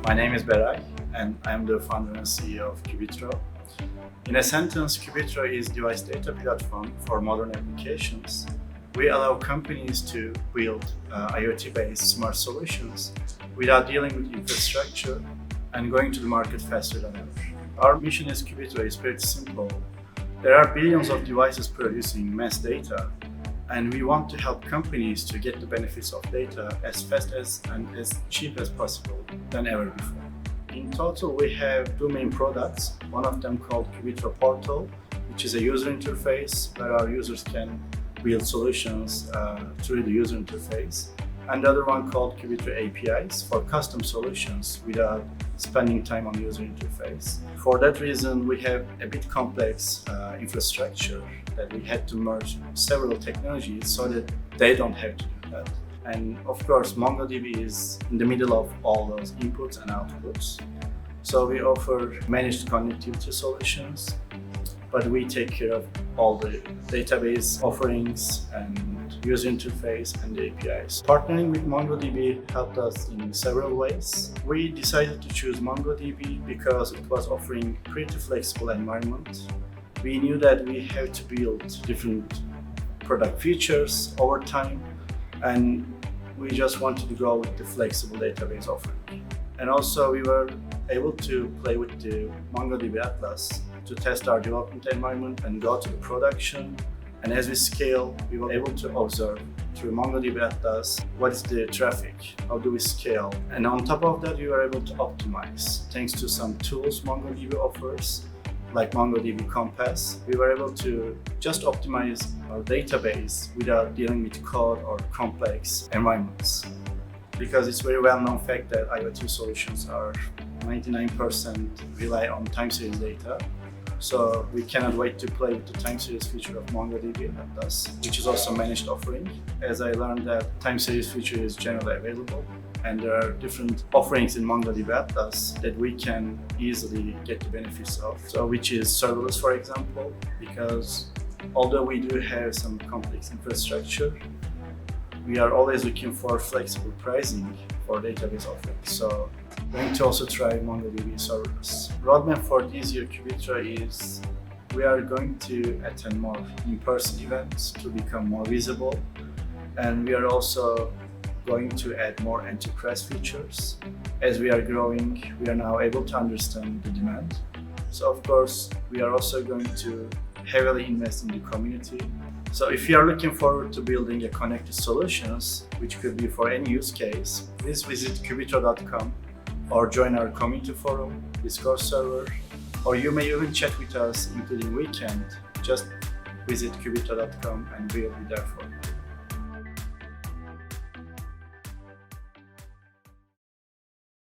My name is Beray, and I'm the founder and CEO of Qubitro. In a sentence, Qubitro is a device data platform for modern applications. We allow companies to build IoT-based smart solutions without dealing with infrastructure and going to the market faster than ever. Our mission as Qubitro is pretty simple. There are billions of devices producing mass data, and we want to help companies to get the benefits of data as fast as and as cheap as possible than ever before. In total, we have two main products, one of them called Qubitro Portal, which is a user interface where our users can build solutions through the user interface, and the other one called Qubitro APIs for custom solutions without spending time on user interface. For that reason, we have a bit complex infrastructure that we had to merge several technologies so that they don't have to do that. And of course, MongoDB is in the middle of all those inputs and outputs. So we offer managed connectivity solutions, but we take care of all the database offerings and user interface and the APIs. Partnering with MongoDB helped us in several ways. We decided to choose MongoDB because it was offering pretty flexible environment. We knew that we had to build different product features over time, and we just wanted to go with the flexible database offering. And also we were able to play with the MongoDB Atlas to test our development environment and go to the production. And as we scale, we were able to observe through MongoDB Atlas what is the traffic, how do we scale. And on top of that, we were able to optimize. Thanks to some tools MongoDB offers, like MongoDB Compass, we were able to just optimize our database without dealing with code or complex environments. Because it's very well-known fact that IoT solutions are 99% rely on time series data. So we cannot wait to play with the time series feature of MongoDB Atlas, which is also managed offering. As I learned that time series feature is generally available, and there are different offerings in MongoDB Atlas that we can easily get the benefits of. So which is serverless, for example, because although we do have some complex infrastructure, we are always looking for flexible pricing for database offerings. So going to also try MongoDB serverless. Roadmap for this year Qubitro is we are going to attend more in-person events to become more visible, and we are also going to add more enterprise features. As we are growing, we are now able to understand the demand. So of course, we are also going to heavily invest in the community. So if you are looking forward to building a connected solutions, which could be for any use case, please visit qubitro.com or join our community forum, Discord server, or you may even chat with us including weekend. Just visit qubitro.com and we'll be there for you.